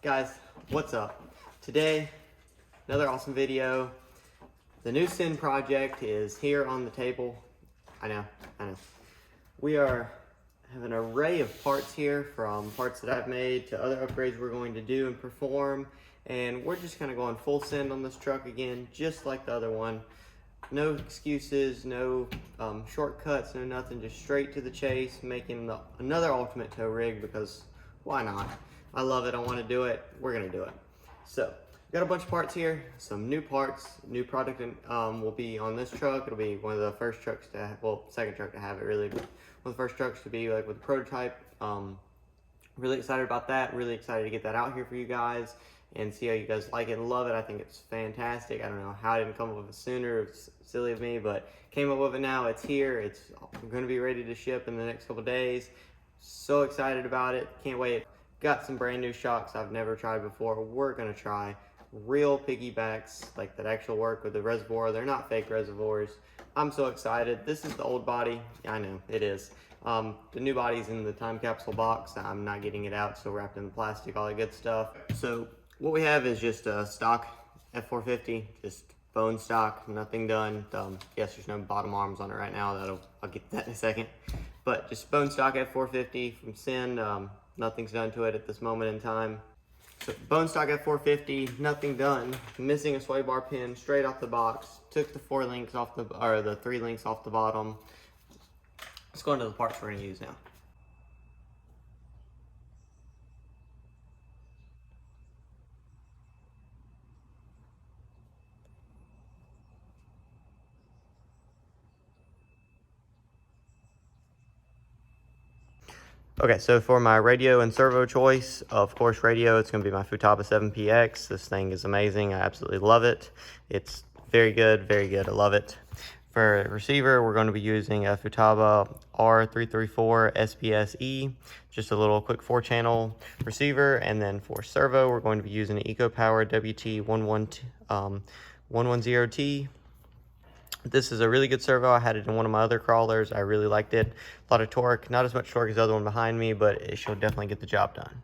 Guys, what's up? Today, another awesome video. The new CEN project is here on the table. I know. We have an array of parts here, from parts that I've made to other upgrades we're going to do and perform. And we're just kind of going full send on this truck again, just like the other one. No excuses, no shortcuts, no nothing, just straight to the chase, making another ultimate tow rig because why not? I love it, I want to do it, we're going to do it. So, got a bunch of parts here, some new parts, new product will be on this truck. It'll be one of the first trucks to have, well, second truck to have it really, but one of the first trucks to be like with the prototype. Really excited about that, really excited to get that out here for you guys and see how you guys like it and love it. I think it's fantastic. I don't know how I didn't come up with it sooner. It's silly of me, but came up with it now. It's here. It's going to be ready to ship in the next couple days. So excited about it. Can't wait. Got some brand new shocks I've never tried before. We're going to try real piggybacks, like that actual work with the reservoir. They're not fake reservoirs. I'm so excited. This is the old body. I know, it is. The new body's in the time capsule box. I'm not getting it out, so wrapped in the plastic, all that good stuff. So what we have is just a stock F-450, just bone stock, nothing done. Yes, there's no bottom arms on it right now. I'll get to that in a second. But just bone stock F-450 from CEN. Nothing's done to it at this moment in time. So bone stock F-450, nothing done. Missing a sway bar pin straight off the box. Took the 4 links off the 3 links off the bottom. Let's go into the parts we're going to use now. Okay, so for my radio and servo choice, of course radio, it's going to be my Futaba 7PX. This thing is amazing. I absolutely love it. It's very good, I love it. For receiver, we're going to be using a Futaba R334 SPSE, just a little quick 4-channel receiver. And then for servo, we're going to be using an EcoPower WT110T. This is a really good servo. I had it in one of my other crawlers. I really liked it. A lot of torque, not as much torque as the other one behind me, but it should definitely get the job done.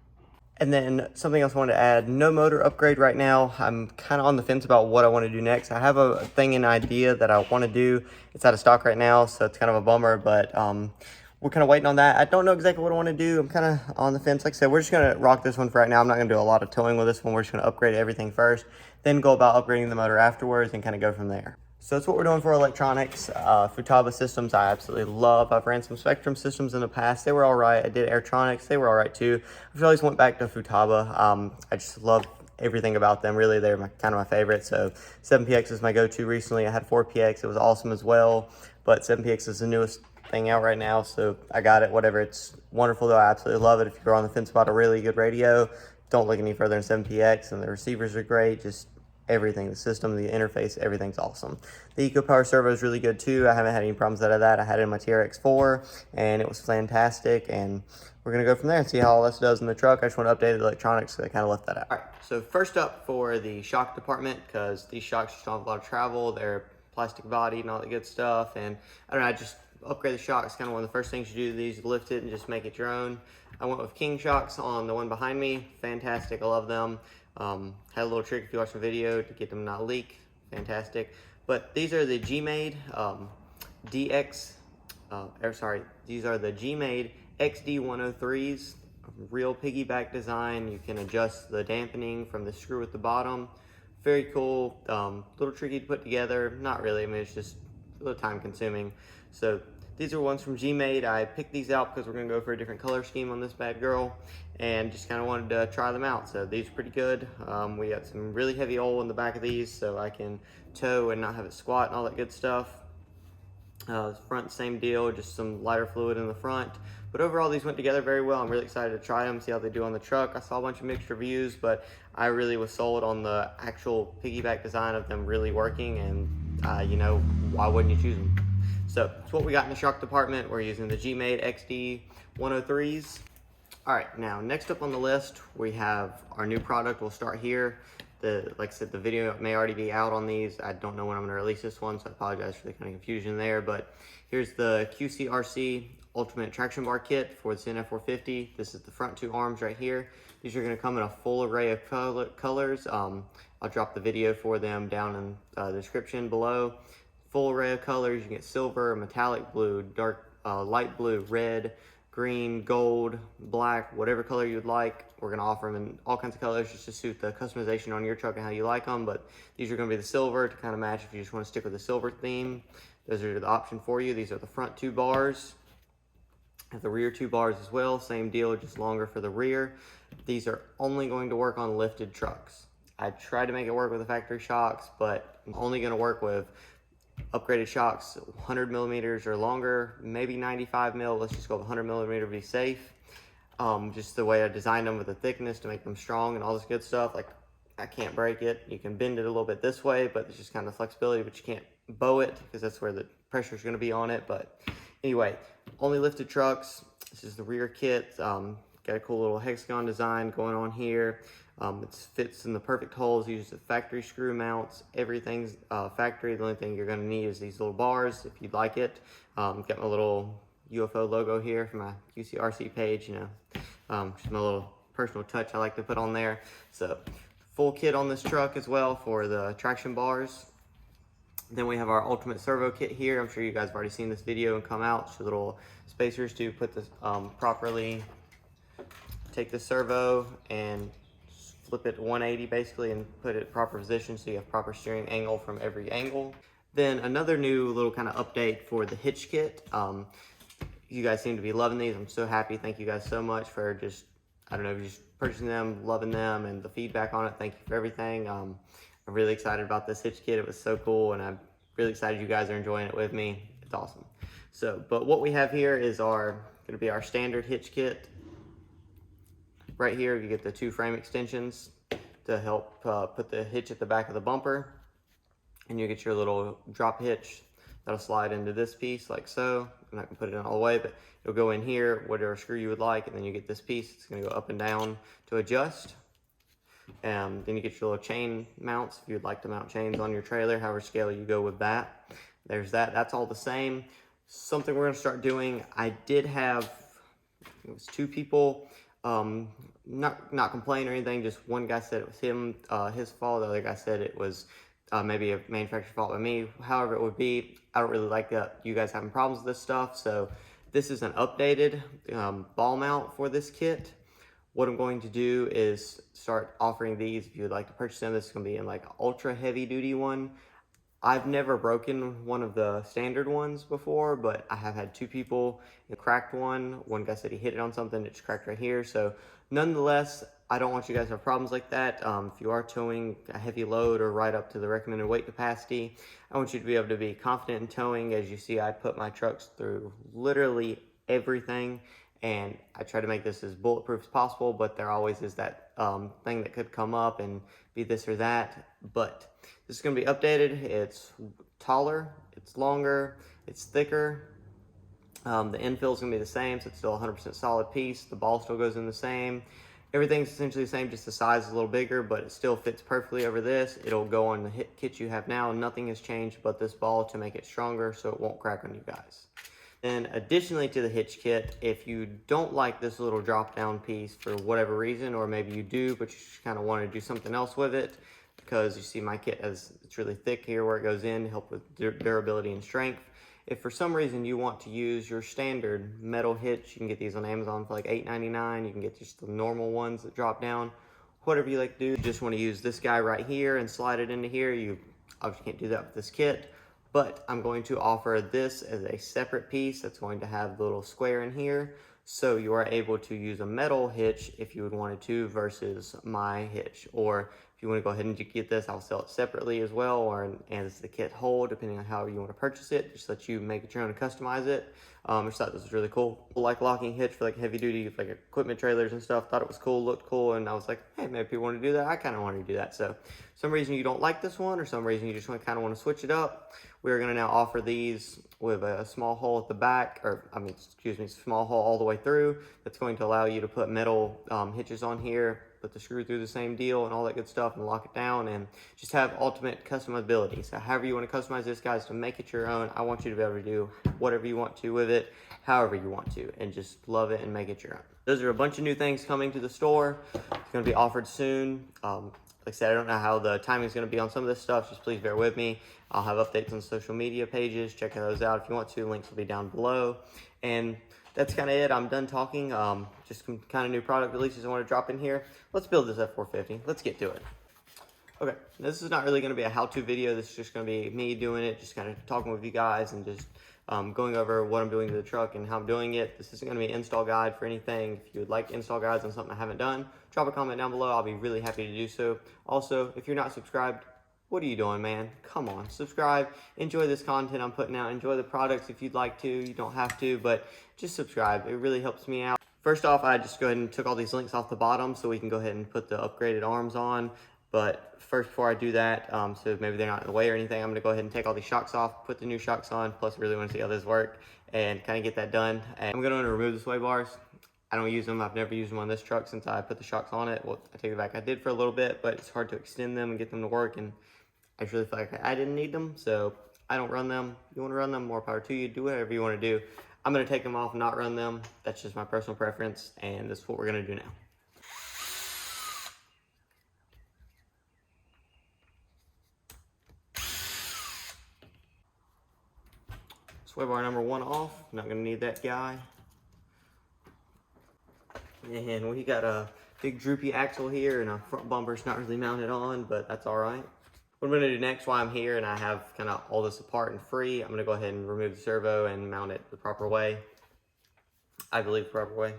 And then something else I wanted to add, no motor upgrade right now. I'm kind of on the fence about what I want to do next. I have a thing, an idea that I want to do. It's out of stock right now, so it's kind of a bummer, but we're kind of waiting on that. I don't know exactly what I want to do. I'm kind of on the fence. Like I said, we're just going to rock this one for right now. I'm not going to do a lot of towing with this one. We're just going to upgrade everything first, then go about upgrading the motor afterwards and kind of go from there. So that's what we're doing for electronics. Futaba systems I absolutely love. I've ran some Spectrum systems in the past. They were all right. I did Airtronics. They were all right too. I've always went back to Futaba. I just love everything about them. Really, they're kind of my favorite. So 7PX is my go-to recently. I had 4PX. It was awesome as well. But 7PX is the newest thing out right now. So I got it. Whatever. It's wonderful though. I absolutely love it. If you're on the fence about a really good radio, don't look any further than 7PX. And the receivers are great. Just everything, the system, the interface, everything's awesome. The EcoPower servo is really good too. I haven't had any problems out of that. I had it in my TRX4 and it was fantastic, and we're gonna go from there and see how all this does in the truck. I just want to update the electronics, so I kind of left that out. All right, so first up for the shock department, because these shocks just don't have a lot of travel. They're plastic bodied and all that good stuff, and I don't know, I just upgrade the shocks. Kind of one of the first things you do to these, lift it and just make it your own. I went with King shocks on the one behind me. Fantastic, I love them. Had a little trick if you watch the video to get them not leak. Fantastic. But these are the Gmade these are the Gmade XD103s. Real piggyback design. You can adjust the dampening from the screw at the bottom. Very cool. Little tricky to put together. Not really. I mean, it's just a little time consuming. So these are ones from Gmade. I picked these out because we're going to go for a different color scheme on this bad girl, and just kind of wanted to try them out. So these are pretty good. We got some really heavy oil in the back of these, so I can tow and not have it squat and all that good stuff. Front, same deal, just some lighter fluid in the front. But overall, these went together very well. I'm really excited to try them, see how they do on the truck. I saw a bunch of mixed reviews, but I really was sold on the actual piggyback design of them really working, and you know, why wouldn't you choose them? So that's what we got in the shock department. We're using the Gmade XD103s. All right, now next up on the list, we have our new product. We'll start here. Like I said, the video may already be out on these. I don't know when I'm gonna release this one, so I apologize for the kind of confusion there, but here's the QCRC ultimate traction bar kit for the CEN F-450. This is the front two arms right here. These are going to come in a full array of colors. I'll drop the video for them down in the description below. Full array of colors. You can get silver, metallic blue, dark light blue, red, green, gold, black, whatever color you'd like. We're going to offer them in all kinds of colors just to suit the customization on your truck and how you like them. But these are going to be the silver to kind of match if you just want to stick with the silver theme. Those are the option for you. These are the front two bars. Have the rear two bars as well. Same deal, just longer for the rear. These are only going to work on lifted trucks. I tried to make it work with the factory shocks, but I'm only going to work with upgraded shocks, 100 millimeters or longer, maybe 95 mil. Let's just go with 100 millimeter to be safe. Just the way I designed them with the thickness to make them strong and all this good stuff. Like, I can't break it. You can bend it a little bit this way, but it's just kind of flexibility, but you can't bow it because that's where the pressure is going to be on it. But anyway, only lifted trucks. This is the rear kit. Got a cool little hexagon design going on here. It fits in the perfect holes. Uses the factory screw mounts. Everything's factory. The only thing you're going to need is these little bars if you'd like it. Got my little UFO logo here from my QCRC page. You know, just my little personal touch I like to put on there. So full kit on this truck as well for the traction bars. Then we have our ultimate servo kit here. I'm sure you guys have already seen this video and come out. So little spacers to put this properly. Take the servo and flip it 180 basically and put it in proper position so you have proper steering angle from every angle. Then another new little kind of update for the hitch kit. You guys seem to be loving these. I'm so happy. Thank you guys so much for just, I don't know, just purchasing them, loving them, and the feedback on it. Thank you for everything. I'm really excited about this hitch kit. It was so cool, and I'm really excited you guys are enjoying it with me. It's awesome. So, but what we have here is going to be our standard hitch kit. Right here, you get the two frame extensions to help put the hitch at the back of the bumper. And you get your little drop hitch that'll slide into this piece like so. I'm not gonna put it in all the way, but it'll go in here, whatever screw you would like, and then you get this piece. It's gonna go up and down to adjust. Then you get your little chain mounts if you'd like to mount chains on your trailer, however scale you go with that. There's that. That's all the same. Something we're gonna start doing, I did have, it was two people, not complain or anything, just one guy said it was him, his fault, the other guy said it was maybe a manufacturer fault by me. However it would be, I don't really like that you guys having problems with this stuff, so this is an updated ball mount for this kit. What I'm going to do is start offering these if you would like to purchase them. This is going to be in like an ultra heavy duty one. I've never broken one of the standard ones before, but I have had two people cracked one. One guy said he hit it on something, it just cracked right here. So nonetheless, I don't want you guys to have problems like that. If you are towing a heavy load or right up to the recommended weight capacity, I want you to be able to be confident in towing. As you see, I put my trucks through literally everything, and I try to make this as bulletproof as possible, but there always is that thing that could come up and be this or that. But this is going to be updated. It's taller, it's longer, it's thicker. The infill is going to be the same, so it's still a 100% solid piece. The ball still goes in the same. Everything's essentially the same, just the size is a little bigger, but it still fits perfectly over this. It'll go on the hit kit you have now. Nothing has changed but this ball to make it stronger so it won't crack on you guys. Then additionally to the hitch kit, if you don't like this little drop down piece for whatever reason, or maybe you do, but you kind of want to do something else with it, because you see my kit has, it's really thick here where it goes in to help with durability and strength. If for some reason you want to use your standard metal hitch, you can get these on Amazon for like $8.99. You can get just the normal ones that drop down. Whatever you like to do, you just want to use this guy right here and slide it into here. You obviously can't do that with this kit, but I'm going to offer this as a separate piece that's going to have the little square in here. So you are able to use a metal hitch if you would want to versus my hitch. Or if you want to go ahead and get this, I'll sell it separately as well, or as the kit whole, depending on how you want to purchase it. Just let you make it your own and customize it. I just thought this was really cool. Like locking hitch for like heavy duty, like equipment trailers and stuff. Thought it was cool, looked cool, and I was like, hey, maybe people want to do that. I kind of want to do that. So some reason you don't like this one, or some reason you just kind of want to switch it up, we're going to now offer these with a small hole at the back, or small hole all the way through. That's going to allow you to put metal hitches on here. put the screw through the same deal and all that good stuff and lock it down and just have ultimate customizability. So however you want to customize this, guys, to make it your own, I want you to be able to do whatever you want to with it, however you want to, and just love it and make it your own. Those are a bunch of new things coming to the store. It's going to be offered soon. Like I said, I don't know how the timing is going to be on some of this stuff. Just please bear with me. I'll have updates on social media pages. Check those out if you want to. Links will be down below. And that's kind of it. I'm done talking. Just some kind of new product releases I want to drop in here. Let's build this F-450. Let's get to it. Okay, this is not really going to be a how-to video. This is just going to be me doing it, just kind of talking with you guys and just going over what I'm doing to the truck and how I'm doing it. This isn't going to be an install guide for anything. If you would like install guides on something I haven't done, drop a comment down below. I'll be really happy to do so. Also, if you're not subscribed, what are you doing, man? Come on, subscribe. Enjoy this content I'm putting out. Enjoy the products if you'd like to. You don't have to, but just subscribe. It really helps me out. First off, I just go ahead and took all these links off the bottom so we can go ahead and put the upgraded arms on. But first, before I do that, so maybe they're not in the way or anything, I'm going to go ahead and take all these shocks off, put the new shocks on, plus I really want to see how this work, and kind of get that done. And I'm going to remove the sway bars. I don't use them. I've never used them on this truck since I put the shocks on it. Well, I take it back. I did for a little bit, but it's hard to extend them and get them to work, and I just really feel like I didn't need them, so I don't run them. You want to run them, more power to you. Do whatever you want to do. I'm going to take them off and not run them. That's just my personal preference, and that's what we're going to do now. Sway bar number 1 off. Not going to need that guy. And we got a big droopy axle here, and our front bumper's not really mounted on, but that's all right. What I'm going to do next while I'm here and I have kind of all this apart and free, I'm going to go ahead and remove the servo and mount it the proper way. I believe the proper way.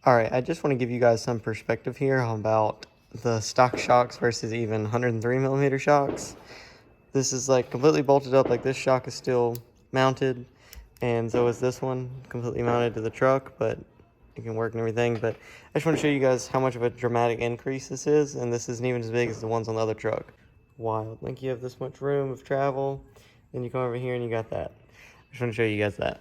Alright, I just want to give you guys some perspective here about the stock shocks versus even 103mm shocks. This is like completely bolted up, like this shock is still mounted, and so is this one, completely mounted to the truck, but it can work and everything. But I just want to show you guys how much of a dramatic increase this is, and this isn't even as big as the ones on the other truck. Wild. Like you have this much room of travel, then you come over here and you got that. I just want to show you guys that.